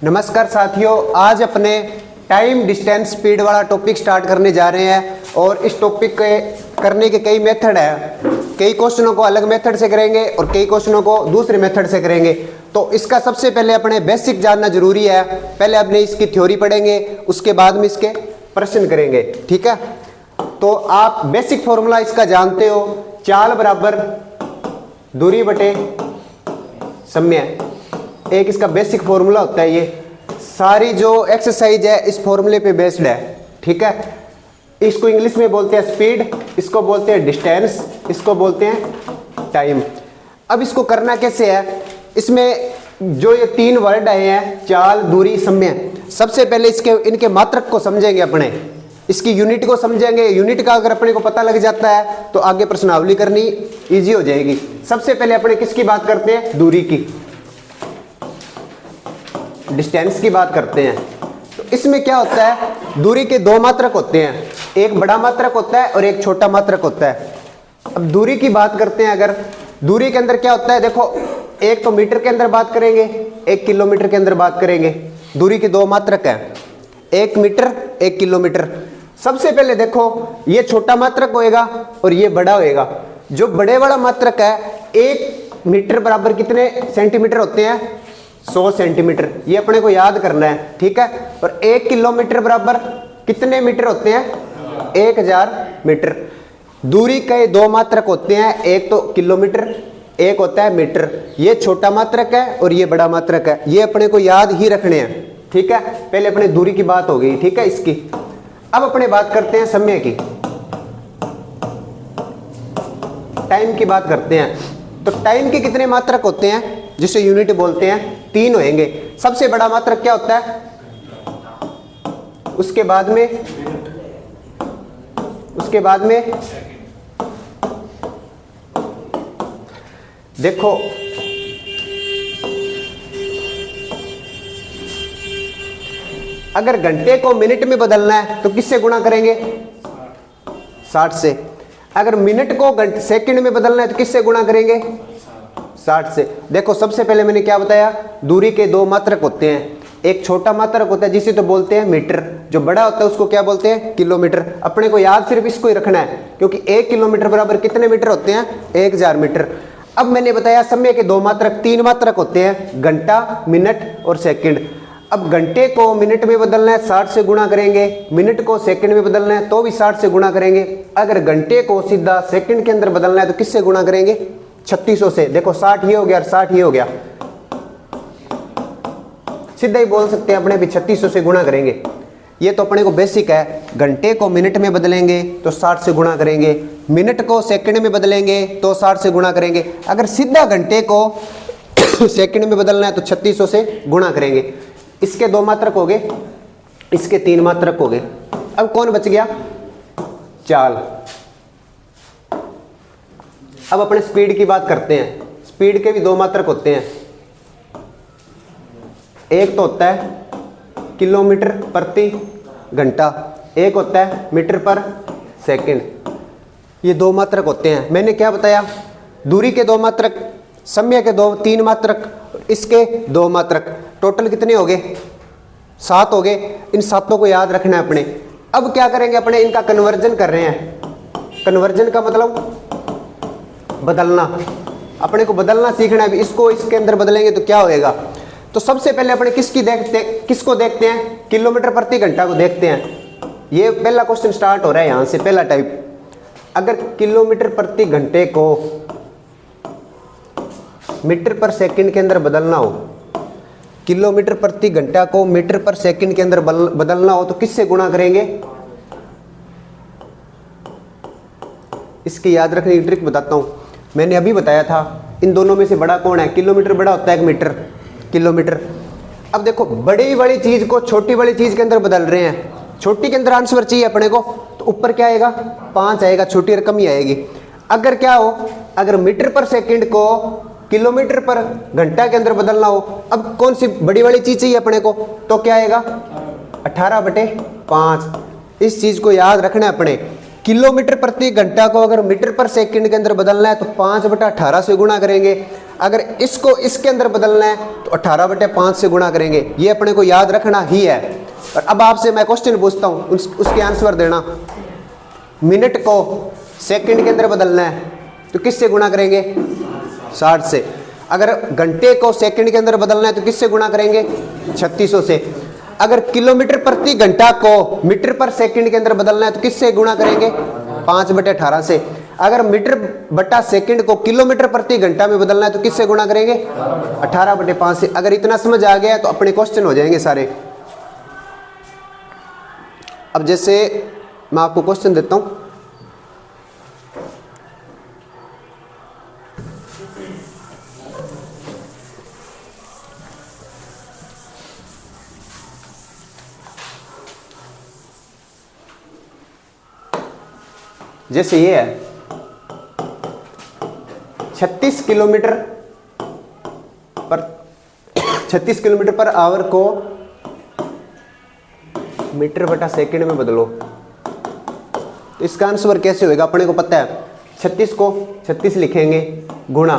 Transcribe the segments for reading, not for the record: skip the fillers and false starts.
नमस्कार साथियों, आज अपने टाइम डिस्टेंस स्पीड वाला टॉपिक स्टार्ट करने जा रहे हैं और इस टॉपिक के करने के कई मेथड है। कई क्वेश्चनों को अलग मेथड से करेंगे और कई क्वेश्चनों को दूसरे मेथड से करेंगे। तो इसका सबसे पहले अपने बेसिक जानना जरूरी है। पहले अपने इसकी थ्योरी पढ़ेंगे, उसके बाद में इसके प्रश्न करेंगे। ठीक है, तो आप बेसिक फॉर्मूला इसका जानते हो, चाल बराबर दूरी बटे समय। एक इसका बेसिक फॉर्मूला होता है। ये सारी जो एक्सरसाइज है इस फॉर्मूले पे बेस्ड है। ठीक है, इसको इंग्लिश में बोलते हैं स्पीड, इसको बोलते हैं डिस्टेंस, इसको बोलते हैं टाइम। अब इसको करना कैसे है, इसमें जो ये तीन वर्ड आए हैं, चाल, दूरी, समय, सबसे पहले इनके मात्रक को समझेंगे, अपने इसकी यूनिट को समझेंगे। यूनिट का अगर अपने को पता लग जाता है तो आगे प्रश्नावली करनी इजी हो जाएगी। सबसे पहले अपने किसकी बात करते हैं, दूरी की, डिस्टेंस की बात करते हैं। तो इसमें क्या होता है, दूरी के दो मात्रक होते हैं, एक बड़ा मात्रक होता है और एक छोटा मात्रक होता है। अब दूरी की बात करते हैं, अगर दूरी के अंदर क्या होता है, देखो एक तो मीटर के अंदर बात करेंगे, एक किलोमीटर के अंदर बात करेंगे। दूरी के दो मात्रक है, एक मीटर एक किलोमीटर। सबसे पहले देखो ये छोटा मात्रक होएगा और ये बड़ा होएगा। जो बड़े वाला मात्रक है, एक मीटर बराबर कितने सेंटीमीटर होते हैं, 100 सेंटीमीटर। ये अपने को याद करना है। ठीक है, और एक किलोमीटर बराबर कितने मीटर होते हैं, 1000 मीटर। दूरी के दो मात्रक होते हैं, एक तो किलोमीटर, एक होता है मीटर। ये छोटा मात्रक है और ये बड़ा मात्रक है, ये अपने को याद ही रखने हैं। ठीक है, पहले अपने दूरी की बात हो गई। ठीक है, इसकी अब अपने बात करते हैं समय की, टाइम की बात करते हैं। तो टाइम के कितने मात्रक होते हैं, जिसे यूनिट बोलते हैं, 3 होंगे। सबसे बड़ा मात्रक क्या होता है, उसके बाद में देखो अगर घंटे को मिनट में बदलना है तो किससे गुणा करेंगे, 60 से। अगर मिनट को सेकंड में बदलना है तो किससे गुणा करेंगे, 60 से। देखो सबसे पहले मैंने क्या बताया, दूरी के दो मात्रक होते हैं, एक छोटा मात्रक होता है जिसे तो बोलते हैं मीटर, जो बड़ा होता है उसको क्या बोलते हैं, किलोमीटर। अपने को याद सिर्फ इसको ही रखना है, क्योंकि 1 किलोमीटर बराबर कितने मीटर होते हैं, 1000 मीटर। अब मैंने बताया समय के दो मात्रक, 3 मात्रक होते हैं, घंटा, मिनट और सेकंड। अब घंटे को मिनट में बदलना है, 60 से गुणा करेंगे। मिनट को सेकंड में बदलना है तो भी 60 से गुणा करेंगे। अगर घंटे को सीधा सेकंड के अंदर बदलना है तो किससे गुणा करेंगे, 3600 से। देखो 60 ये हो गया और 60 ये हो गया, सीधा ही बोल सकते हैं अपने भी 3600 से गुणा करेंगे। ये तो अपने को बेसिक है। घंटे को मिनट में बदलेंगे तो 60 से गुणा करेंगे, मिनट को सेकंड में बदलेंगे तो 60 से गुणा करेंगे। अगर सीधा घंटे को सेकंड में बदलना है तो 3600 से गुणा करेंगे। इसके दो मात्रक हो गए, इसके 3 मात्रक हो गए। अब कौन बच गया, चाल। अब अपने स्पीड की बात करते हैं। स्पीड के भी दो मात्रक होते हैं, एक तो होता है किलोमीटर प्रति घंटा, एक होता है मीटर पर सेकंड। ये दो मात्रक होते हैं। मैंने क्या बताया, दूरी के दो मात्रक, समय के 3 मात्रक, इसके 2 मात्रक। टोटल कितने हो गए, 7 हो गए। इन सातों को याद रखना है अपने। अब क्या करेंगे, अपने इनका कन्वर्जन कर रहे हैं। कन्वर्जन का मतलब बदलना, अपने को बदलना सीखना है। इसको इसके अंदर बदलेंगे तो क्या होएगा। तो सबसे पहले अपने किसको देखते हैं, किलोमीटर प्रति घंटा को देखते हैं। ये पहला क्वेश्चन स्टार्ट हो रहा है यहाँ से, पहला टाइप। अगर किलोमीटर प्रति घंटे को मीटर पर सेकंड के अंदर बदलना हो, किलोमीटर प्रति घंटा को मीटर पर सेकंड के अंदर बदलना हो तो किससे गुणा करेंगे। इसकी याद रखने की ट्रिक बताता हूं। मैंने अभी बताया था इन दोनों में से बड़ा कौन है, किलोमीटर बड़ा होता है, एक मीटर, किलोमीटर। अब देखो बड़ी वाली चीज को छोटी वाली चीज के अंदर बदल रहे हैं। छोटी के अंदर आंसर चाहिए अपने को, तो ऊपर क्या आएगा, 5 आएगा, छोटी रकम ही आएगी। अगर क्या हो, अगर मीटर पर सेकंड को किलोमीटर पर घंटा के अंदर बदलना हो, अब कौन सी बड़ी वाली चीज चाहिए अपने को, तो क्या आएगा, 18/5। इस चीज को याद रखना है अपने। किलोमीटर प्रति घंटा को अगर मीटर पर सेकंड के अंदर बदलना है तो 5/18 से गुणा करेंगे। अगर इसको इसके अंदर बदलना है तो 18/5 से गुणा करेंगे, ये अपने को याद रखना ही है। और अब आपसे मैं क्वेश्चन पूछता हूँ, उसके आंसर देना। मिनट को सेकंड के अंदर बदलना है तो किससे गुणा करेंगे? 60 से। अगर घंटे को सेकंड के अंदर बदलना है तो किससे गुणा करेंगे? 3600 से। अगर किलोमीटर प्रति घंटा को मीटर पर सेकंड के अंदर बदलना है तो किससे गुणा करेंगे? 5/18 से। अगर मीटर बटा सेकंड को किलोमीटर प्रति घंटा में बदलना है तो किससे गुणा करेंगे? 18/5 से। अगर इतना समझ आ गया तो अपने क्वेश्चन हो जाएंगे सारे। अब जैसे मैं आपको क्वेश्चन देता हूं, जैसे ये है 36 किलोमीटर पर आवर को मीटर बटा सेकंड में बदलो, तो इसका आंसर कैसे होएगा? अपने को पता है 36 को 36 लिखेंगे गुणा।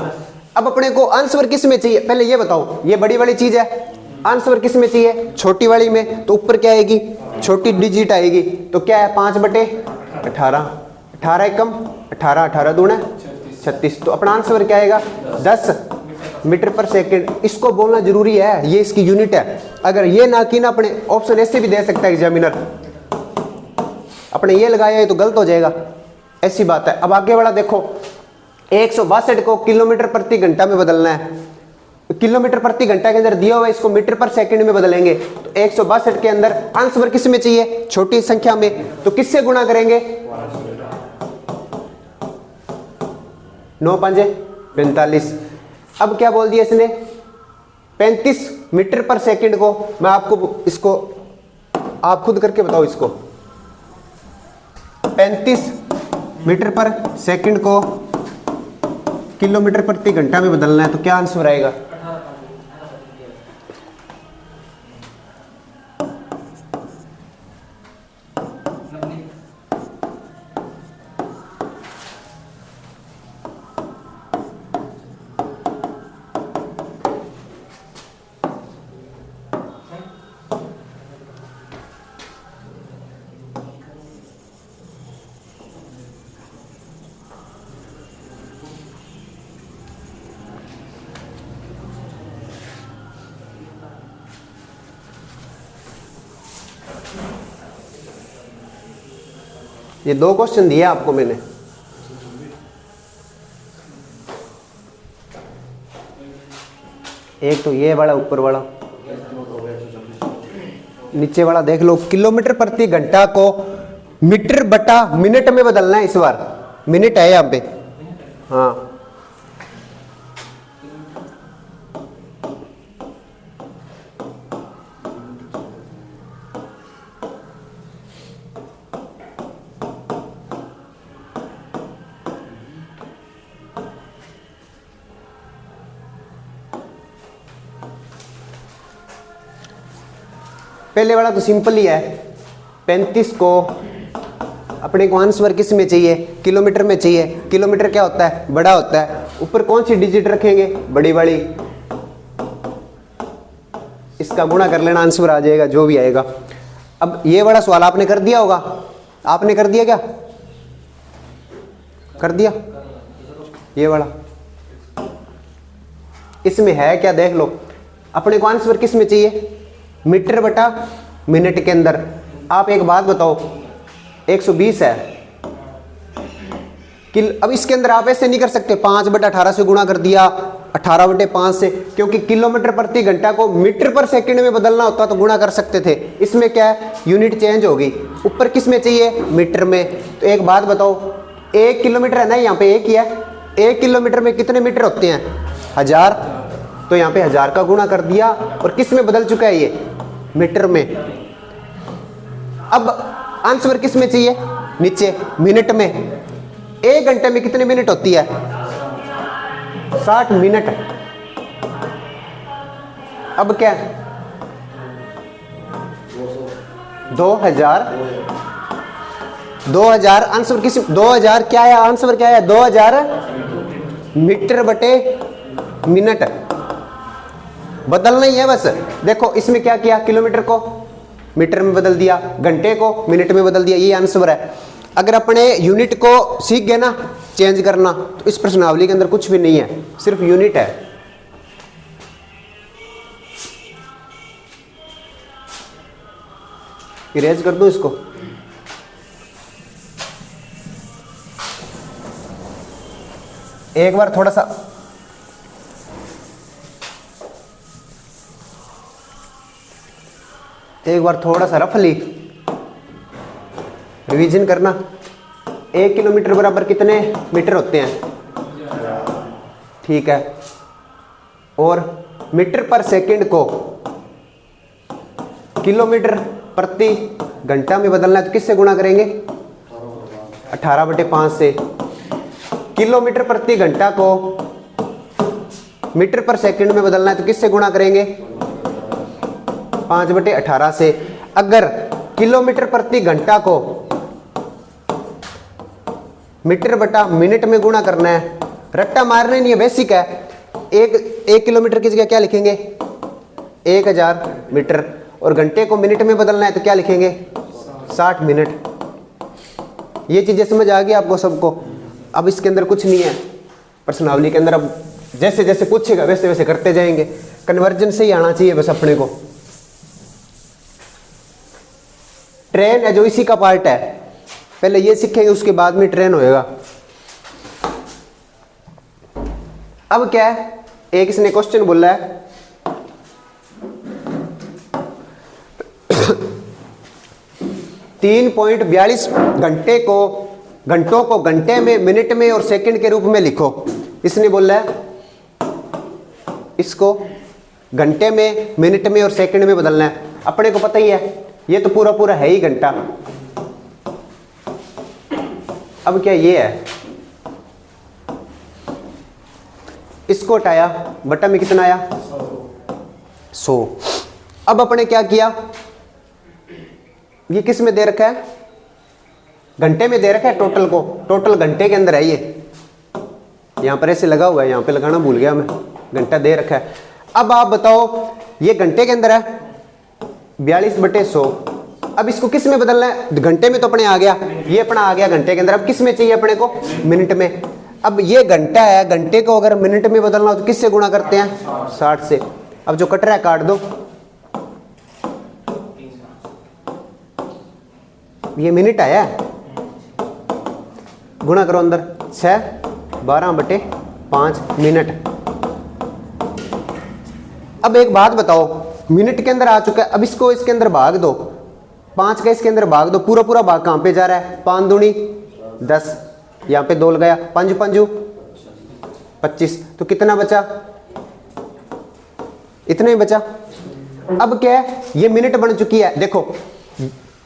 अब अपने को आंसर किस में चाहिए पहले ये बताओ, ये बड़ी वाली चीज है, आंसर किस में चाहिए? छोटी वाली में। तो ऊपर क्या आएगी? छोटी डिजिट आएगी, तो क्या है? 5/18। 18 एकम 18, 18 दूना 36। तो अपना आंसर क्या आएगा? 10 मीटर पर सेकंड। इसको बोलना जरूरी है, ये इसकी यूनिट है। अगर ये ना की ना, अपने ऑप्शन ऐसे भी दे सकता है एग्जामिनर, अपने ये लगाया है तो गलत हो जाएगा, ऐसी बात है। अब आगे वाला देखो, 162 को किलोमीटर प्रति घंटा में बदलना है। किलोमीटर प्रति घंटा के अंदर दिया हुआ है, इसको मीटर पर सेकंड में बदलेंगे। तो 162 के अंदर आंसर किस में चाहिए? छोटी संख्या में। तो किससे गुणा करेंगे? 9×5 = 45। अब क्या बोल दिया इसने? 35 मीटर पर सेकंड को। मैं आपको इसको, आप खुद करके बताओ इसको। 35 मीटर पर सेकंड को किलोमीटर प्रति घंटा में बदलना है तो क्या आंसर आएगा? ये 2 क्वेश्चन दिए आपको मैंने। एक तो ये वाला, ऊपर वाला, नीचे वाला देख लो। किलोमीटर प्रति घंटा को मीटर बटा मिनट में बदलना है। इस बार मिनट है यहाँ पे। हाँ, पहले वाला तो सिंपल ही है। 35 को अपने को आंसर किस में चाहिए? किलोमीटर में चाहिए। किलोमीटर क्या होता है? बड़ा होता है। ऊपर कौन सी डिजिट रखेंगे? बड़ी वाली। इसका गुणा कर लेना, आंसर आ जाएगा जो भी आएगा। अब ये वाला सवाल आपने कर दिया होगा। आपने कर दिया क्या? कर दिया? ये वाला इसमें है क्या देख लो। अपने को आंसर किस में चाहिए? मीटर बटा मिनट के अंदर। आप एक बात बताओ, 120 है अब इसके अंदर आप ऐसे नहीं कर सकते 5/18 से गुणा कर दिया 18/5 से, क्योंकि किलोमीटर प्रति घंटा को मीटर पर सेकंड में बदलना होता तो गुणा कर सकते थे। इसमें क्या है? यूनिट चेंज होगी। ऊपर किस में चाहिए? मीटर में। तो एक बात बताओ, 1 किलोमीटर है ना, यहाँ पे 1 ही है। 1 किलोमीटर में कितने मीटर होते हैं? 1000। तो यहाँ पे 1000 का गुणा कर दिया और किस में बदल चुका है? ये मीटर में। अब आंसर किस में चाहिए? नीचे मिनट में। 1 घंटे में कितने मिनट होती है? 60 मिनट। अब क्या? 2000 आंसर किस? 2000 क्या है? आंसर क्या है? 2000 मीटर बटे मिनट बदलना ही है बस। देखो इसमें क्या किया, किलोमीटर को मीटर में बदल दिया, घंटे को मिनट में बदल दिया, ये आंसर है। अगर अपने यूनिट को सीख गए ना चेंज करना, तो इस प्रश्नावली के अंदर कुछ भी नहीं है, सिर्फ यूनिट है। इरेज कर दूं इसको। एक बार थोड़ा सा रफली रिवीजन करना। 1 किलोमीटर बराबर कितने मीटर होते हैं? ठीक है। और मीटर पर सेकंड को किलोमीटर प्रति घंटा में बदलना है तो किससे गुणा करेंगे? 18/5 से। किलोमीटर प्रति घंटा को मीटर पर सेकंड में बदलना है तो किससे गुणा करेंगे? 5/18 से। अगर किलोमीटर प्रति घंटा को मीटर बटा मिनट में गुणा करना है, रट्टा मारने नहीं है, बेसिक है। एक किलोमीटर की जगह क्या लिखेंगे? 1000 मीटर। और घंटे को मिनट में बदलना है तो क्या लिखेंगे? 60 मिनट। ये चीजें समझ आ गई आपको सबको? अब इसके अंदर कुछ नहीं है प्रश्नावली के अंदर। अब जैसे जैसे पूछेगा वैसे वैसे करते जाएंगे। कन्वर्जन से ही आना चाहिए बस अपने को। ट्रेन है जो इसी का पार्ट है, पहले ये सीखेंगे उसके बाद में ट्रेन होएगा। अब क्या है, एक इसने क्वेश्चन बोला है 3.42 घंटों को घंटे में, मिनट में और सेकंड के रूप में लिखो। इसने बोला है इसको घंटे में, मिनट में और सेकंड में बदलना है। अपने को पता ही है ये तो पूरा पूरा है ही घंटा। अब क्या ये है, इसको हटाया, बटा में कितना आया? 100। अब अपने क्या किया, ये किस में दे रखा है? घंटे में दे रखा है टोटल को, टोटल घंटे के अंदर है ये। यहां पर ऐसे लगा हुआ है, यहां पे लगाना भूल गया मैं, घंटा दे रखा है। अब आप बताओ ये घंटे के अंदर है 42/100। अब इसको किस में बदलना है? घंटे में तो अपने आ गया, ये अपना आ गया घंटे के अंदर। अब किस में चाहिए अपने को? मिनट में। अब ये घंटा है, घंटे को अगर मिनट में बदलना हो तो किससे गुणा करते हैं? 60 से। अब जो कट रहा है काट दो। ये मिनट आया, गुणा करो अंदर 6, 12/5 मिनट। अब एक बात बताओ, मिनट के अंदर आ चुका है, अब इसको इसके अंदर भाग दो, 5 का इसके अंदर भाग दो। पूरा पूरा भाग कहां पे जा रहा है? 5 दूनी 10, यहां पे 2 लगाया, 5 5 25, तो कितना बचा? इतना ही बचा। अब क्या है, ये मिनट बन चुकी है। देखो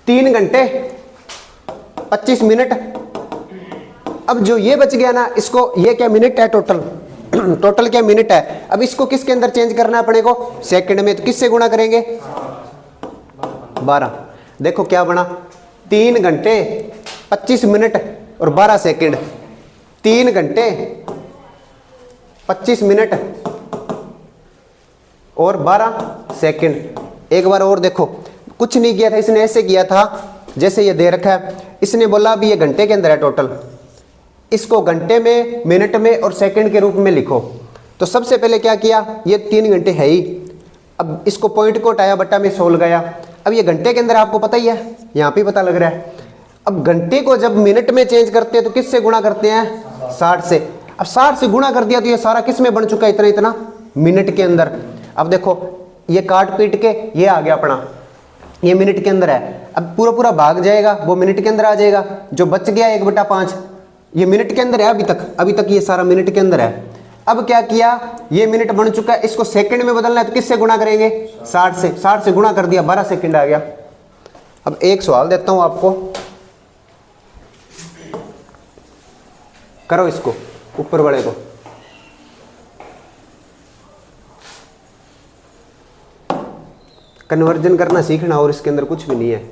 3 घंटे 25 मिनट। अब जो ये बच गया ना, इसको, ये क्या मिनट है टोटल? टोटल क्या मिनट है? अब इसको किसके अंदर चेंज करना है अपने को? सेकंड में। तो किससे गुणा करेंगे? 12। देखो क्या बना, 3 घंटे 25 मिनट और 12 सेकंड। 3 घंटे 25 मिनट और 12 सेकंड। एक बार और देखो, कुछ नहीं किया था इसने, ऐसे किया था जैसे ये दे रखा है। इसने बोला अभी ये घंटे के अंदर है टोटल, इसको घंटे में, मिनट में और सेकंड के रूप में लिखो। तो सबसे पहले क्या किया, ये 3 घंटे है ही, अब इसको पॉइंट को हटाया, बटा में 100 लगाया। अब ये घंटे के अंदर आपको पता ही है, यहाँ पे पता लग रहा है। अब घंटे को जब मिनट में चेंज करते हैं तो किससे गुणा करते हैं? 60 से। अब 60 से गुणा कर दिया तो ये सारा किस में बन चुका है? इतना इतना मिनट के अंदर। अब देखो ये काट पीट के ये आ गया अपना, ये मिनट के अंदर है। अब पूरा पूरा भाग जाएगा, वो मिनट के अंदर आ जाएगा। जो बच गया 1/5 ये मिनट के अंदर है अभी तक ये सारा मिनट के अंदर है। अब क्या किया, ये मिनट बन चुका है, इसको सेकंड में बदलना है तो किससे गुणा करेंगे? 60 से। 60 से गुणा कर दिया, 12 सेकंड आ गया। अब एक सवाल देता हूं आपको, करो इसको ऊपर वाले को। कन्वर्जन करना सीखना, और इसके अंदर कुछ भी नहीं है।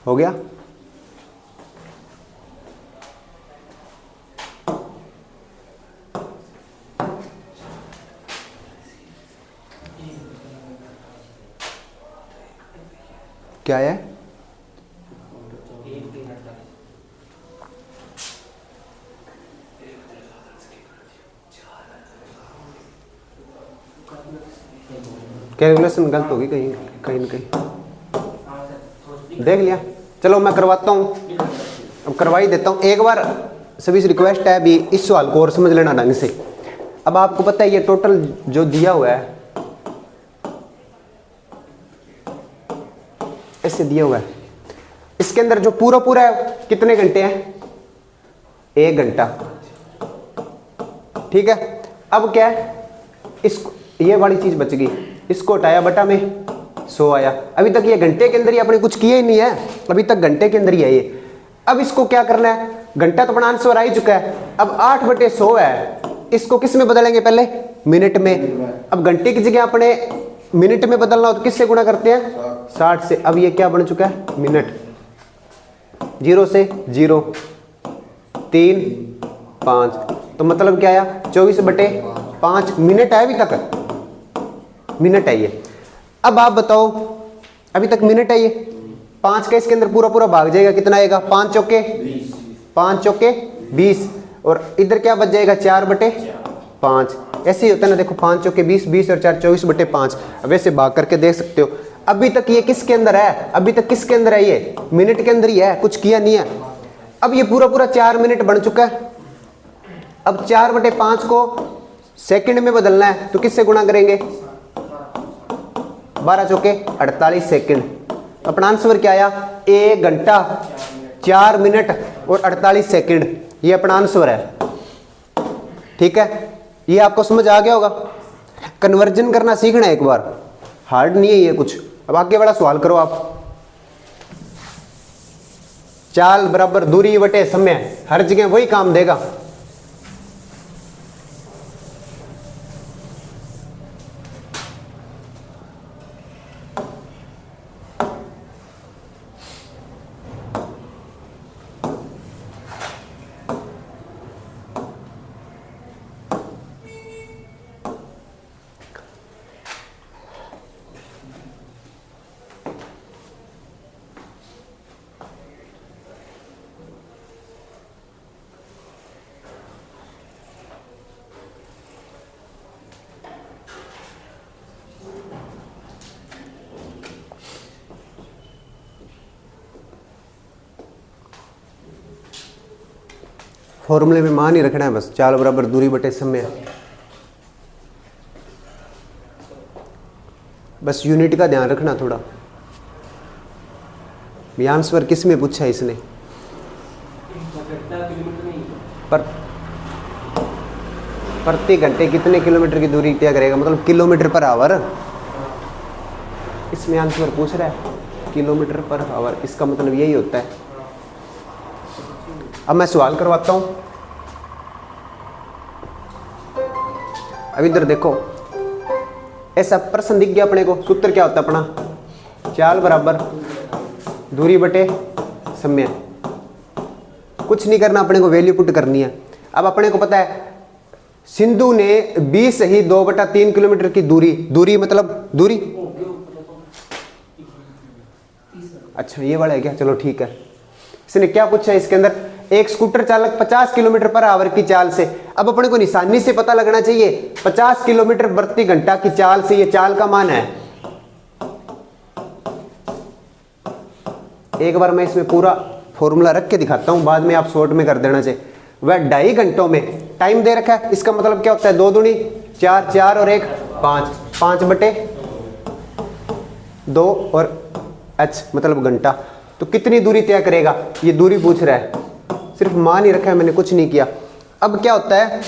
हो गया। क्या है? कैलकुलेशन गलत होगी कहीं कहीं ना कहीं, देख लिया। चलो मैं करवाता हूँ, अब करवा ही देता हूँ एक बार। सभी से रिक्वेस्ट है अभी इस सवाल को और समझ लेना ढंग से। अब आपको पता है ये टोटल जो दिया हुआ है ऐसे दिया हुआ है, इसके अंदर जो पूरा पूरा है कितने घंटे हैं? 1 घंटा। ठीक है, अब क्या है, इसको ये वाली चीज बच गई, इसको हटाया बटा में 100 आया। अभी तक ये घंटे के अंदर ही आपने कुछ किया ही नहीं है, अभी तक घंटे के अंदर ही है ये। अब इसको क्या करना है, घंटा तो अपना आंसर आ ही चुका है। अब 8/100 है, इसको किस में बदलेंगे? पहले मिनट में। अब घंटे की जगह अपने मिनट में बदलना हो तो किससे गुणा करते हैं? 60 से। अब ये क्या बन चुका है? मिनट। 0 से 0, 3, 5, तो मतलब क्या आया? 24/5 मिनट है, अभी तक मिनट है ये। अब आप बताओ, अभी तक मिनट है ये, 5 का इसके अंदर पूरा पूरा भाग जाएगा, कितना आएगा? 5 चौके 20, और इधर क्या बच जाएगा? 4/5। ऐसे ही होता है ना, देखो 5 चौके 20, 20 और 4 24/5। अब ऐसे भाग करके देख सकते हो। अभी तक ये किसके अंदर है? अभी तक किसके अंदर है? ये मिनट के अंदर ही है, कुछ किया नहीं है। अब ये पूरा पूरा 4 मिनट बन चुका है। अब 4/5 को सेकंड में बदलना है तो किससे गुणा करेंगे? 12 चौके 48 सेकंड। अपना आंसर क्या आया? 1 घंटा 4 मिनट और 48 सेकंड, ये अपना आंसर है। ठीक है, ये आपको समझ आ गया होगा। कन्वर्जन करना सीखना है एक बार, हार्ड नहीं है ये कुछ। अब आगे वाला सवाल करो आप। चाल बराबर दूरी बटे समय, हर जगह वही काम देगा। फॉर्मूले में मान ही रखना है बस, चाल बराबर दूरी बटे समय। बस यूनिट का ध्यान रखना थोड़ा। आंसर किस में पूछा है इसने? पर प्रति घंटे कितने किलोमीटर की दूरी तय करेगा, मतलब किलोमीटर पर आवर। इसमें आंसर पूछ रहा है किलोमीटर पर आवर, इसका मतलब यही होता है। अब मैं सवाल करवाता हूं। अब इधर देखो, ऐसा प्रश्न दिख गया अपने को। सूत्र क्या होता है अपना? चाल बराबर दूरी बटे समय। कुछ नहीं करना, अपने को वैल्यू पुट करनी है। अब अपने को पता है सिंधु ने 20 ही 2/3 किलोमीटर की दूरी मतलब दूरी, अच्छा ये वाला है क्या? चलो ठीक है। इसने क्या पूछा है इसके अंदर? एक स्कूटर चालक 50 किलोमीटर पर आवर की चाल से, अब अपने को निशानी से पता लगना चाहिए 50 किलोमीटर प्रति घंटा की चाल से ये चाल का मान है। एक बार मैं इसमें पूरा फॉर्मूला रख के दिखाता हूं, बाद में आप शॉर्ट में कर देना चाहिए। वह 2.5 घंटों में टाइम दे रखा है, इसका मतलब क्या होता है? 2 दूनी 4, 4 और 1 5, 5/2 और h मतलब घंटा। तो कितनी दूरी तय करेगा? ये दूरी पूछ रहा है, सिर्फ मान ही रखा है मैंने, कुछ नहीं किया। अब क्या होता है,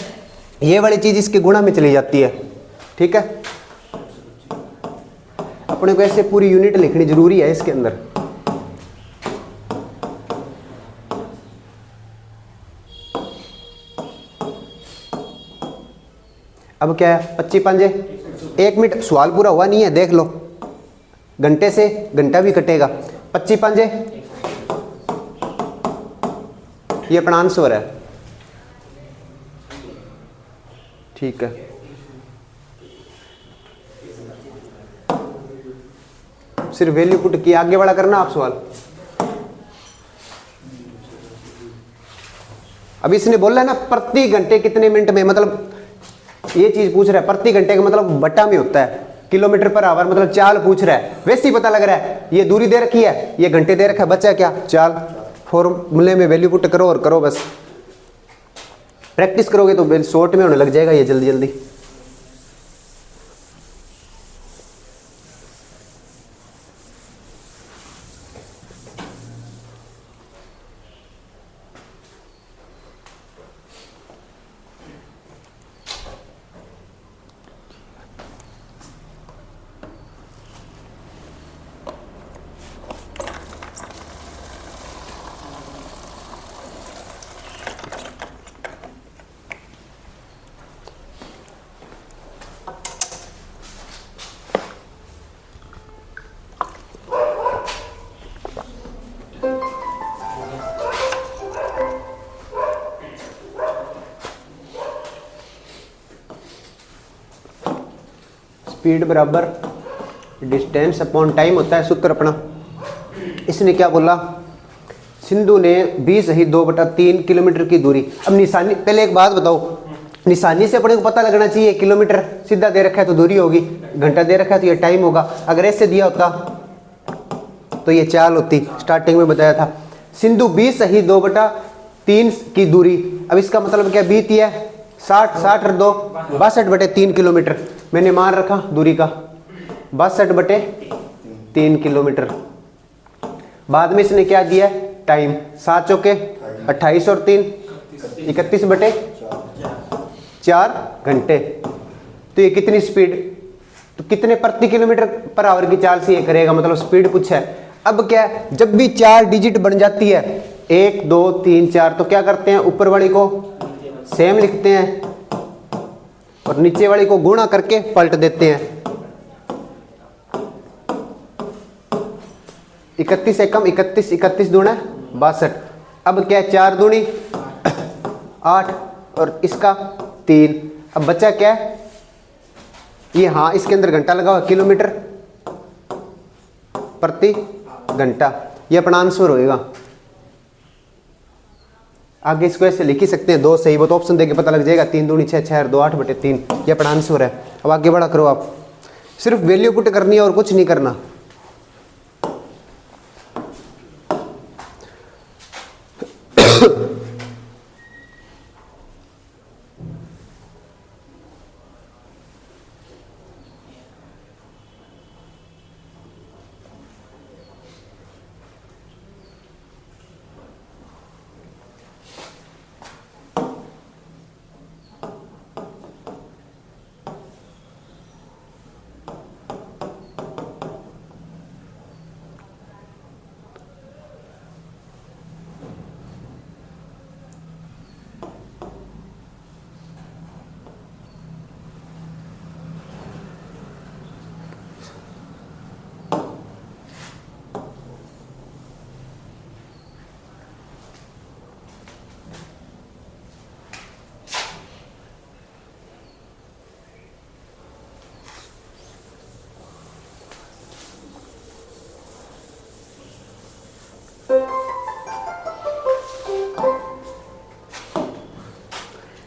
ये वाली चीज इसके गुणा में चली जाती है। ठीक है, अपने को ऐसे पूरी यूनिट लिखनी जरूरी है इसके अंदर। अब क्या है? 25 5 1 मिनट सवाल पूरा हुआ नहीं है, देख लो, घंटे से घंटा भी कटेगा। 25 पंजे, ये अपना आंसर है। ठीक है, सिर्फ वैल्यू पुट की, आगे वाला करना आप सवाल। अब इसने बोला है ना प्रति घंटे कितने मिनट में, मतलब ये चीज पूछ रहा है, प्रति घंटे का मतलब बट्टा में होता है, किलोमीटर पर आवर मतलब चाल पूछ रहा है, वैसे ही पता लग रहा है। ये दूरी दे रखी है, ये घंटे दे रखा है, बचा क्या चाल। फॉर्मूले में वैल्यू पुट करो और करो बस, प्रैक्टिस करोगे तो शॉर्ट में होने लग जाएगा ये जल्दी जल्दी। स्पीड बराबर डिस्टेंस अपॉन टाइम होता है सूत्र अपना। इसने क्या बोला, सिंधु ने 20/2/3 किलोमीटर की दूरी। अब निशानी, पहले एक बात बताओ, निशानी से अपने को पता लगना चाहिए किलोमीटर, सीधा दे रखा है तो दूरी होगी, घंटा दे रखा है तो ये टाइम होगा। अगर ऐसे दिया होता तो ये चाल होती, स्टार्टिंग में बताया था। सिंधु 20/2/3 की दूरी, अब इसका मतलब क्या, 20 है 60 और 2 62/3 किलोमीटर। मैंने मान रखा दूरी का 62/3 किलोमीटर। बाद में इसने क्या दिया, टाइम, 7 चौके 28 और 3 31/4 घंटे। तो ये कितनी स्पीड, तो कितने प्रति किलोमीटर पर आवर की चाल से ये करेगा, मतलब स्पीड पूछा है। अब क्या है, जब भी 4 डिजिट बन जाती है 1 2 3 4, तो क्या करते हैं, ऊपर वाली को सेम लिखते हैं और नीचे वाली को गुणा करके पलट देते हैं। 31 से कम 31, 31 दूना 62। अब क्या, 4 दूनी 8 और इसका 3। अब बचा क्या है ये, हाँ इसके अंदर घंटा लगा हुआ, किलोमीटर प्रति घंटा, ये अपना आंसर होएगा। आगे इसको ऐसे लिख ही सकते हैं, 2 सही, वो तो ऑप्शन देके पता लग जाएगा। 3 दूनी 6, 6 और 2 8/3, ये अपना आंसर है। अब आगे बढ़ा करो आप, सिर्फ वैल्यू पुट करनी है और कुछ नहीं करना।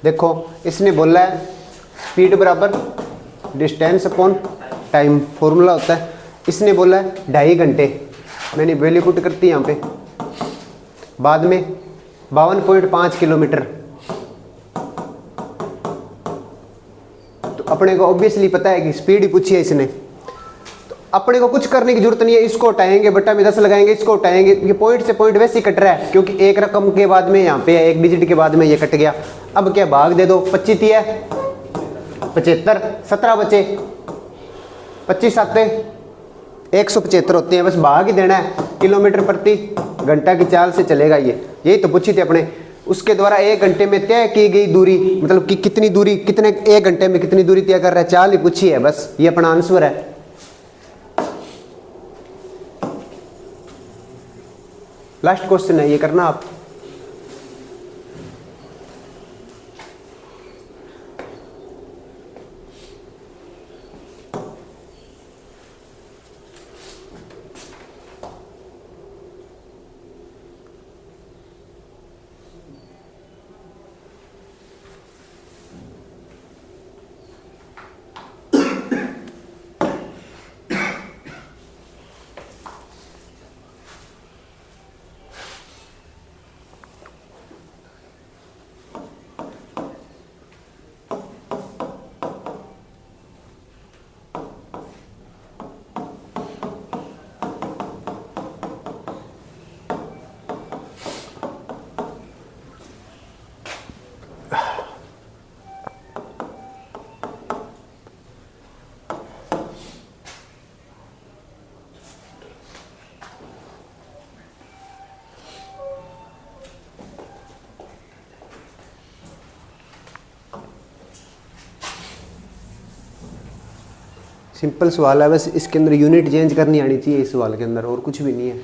देखो इसने बोला है स्पीड बराबर डिस्टेंस अपॉन टाइम, फॉर्मूला होता है। इसने बोला है 2.5 घंटे, मैंने वैल्यू पुट करती यहाँ पे। बाद में 52.5 किलोमीटर, तो अपने को ऑब्वियसली पता है कि स्पीड ही पूछी है इसने, तो अपने को कुछ करने की जरूरत नहीं है। इसको उठाएंगे, बट्टा में 10 लगाएंगे, इसको उठाएंगे, ये पॉइंट से पॉइंट वैसे ही कट रहा है क्योंकि एक रकम के बाद में यहाँ पे 1 डिजिट के बाद में ये कट गया। अब क्या, भाग दे दो, 25 है 75, 17 बचे, 25 7 175 होते हैं, बस भाग ही देना है। किलोमीटर प्रति घंटा की चाल से चलेगा ये, यही तो पूछी थी अपने। उसके द्वारा 1 घंटे में तय की गई दूरी, मतलब कि कितनी दूरी, कितने 1 घंटे में कितनी दूरी तय कर रहा है, चाल ही पूछी है बस, ये अपना आंसर है। लास्ट क्वेश्चन है, ये करना आप। सिंपल सवाल है, बस इसके अंदर यूनिट चेंज करनी आनी चाहिए इस सवाल के अंदर, और कुछ भी नहीं है।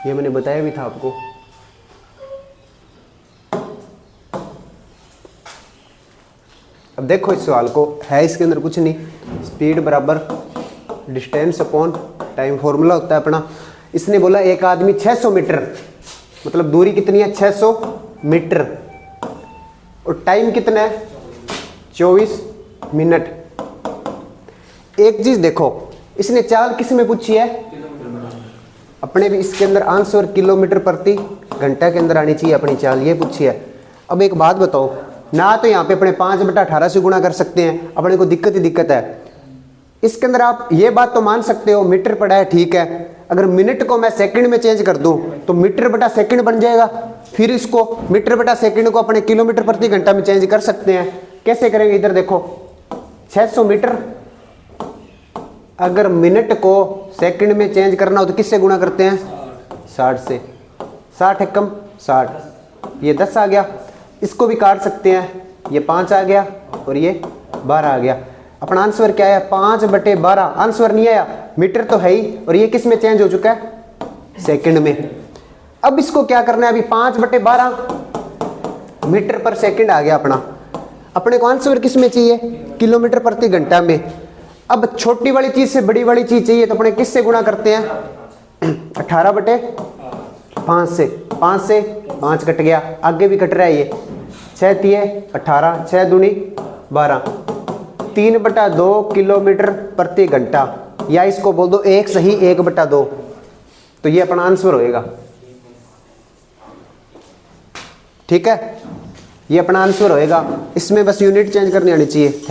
ये मैंने बताया भी था आपको। अब देखो इस सवाल को, है इसके अंदर कुछ नहीं, स्पीड बराबर डिस्टेंस अपॉन टाइम, फॉर्मूला होता है अपना। इसने बोला एक आदमी 600 मीटर, मतलब दूरी कितनी है 600 मीटर, और टाइम कितना है 24 मिनट। एक चीज देखो, इसने चाल किस में पूछी है, अपने भी इसके अंदर आंसर किलोमीटर प्रति घंटा के अंदर आनी चाहिए अपनी चाल, ये पूछी है। अब एक बात बताओ ना, तो यहाँ पे अपने 5/18 से गुणा कर सकते हैं, अपने को दिक्कत ही दिक्कत है। इसके अंदर आप ये बात तो मान सकते हो मीटर पड़ा है, ठीक है, अगर मिनट को मैं सेकंड में चेंज कर दूं तो मीटर बटा सेकंड बन जाएगा, फिर इसको मीटर बटा सेकंड को अपने किलोमीटर प्रति घंटा में चेंज कर सकते हैं। कैसे करेंगे, इधर देखो 600 मीटर, अगर मिनट को सेकंड में चेंज करना हो तो किससे गुणा करते हैं 60 से, 60 एकम 60, ये 10 आ गया। इसको भी काट सकते हैं, ये 5 आ गया और ये 12 आ गया। अपना आंसर क्या है 5/12, आंसर नहीं आया, मीटर तो है ही, और ये किस में चेंज हो चुका है सेकंड में। अब इसको क्या करना है, अभी 5/12 मीटर पर सेकंड आ गया अपना, अपने को आंसर किस में चाहिए किलोमीटर प्रति घंटा में। अब छोटी वाली चीज से बड़ी वाली चीज चाहिए तो अपने किससे गुणा करते हैं 18/5 से, 5 से 5 कट गया, आगे भी कट रहा है ये, 6 तिये 18, 6 दूनी 12, 3/2 किलोमीटर प्रति घंटा, या इसको बोल दो 1 सही 1/2, तो ये अपना आंसर होएगा। ठीक है, ये अपना आंसर होएगा, इसमें बस यूनिट चेंज करनी आनी चाहिए।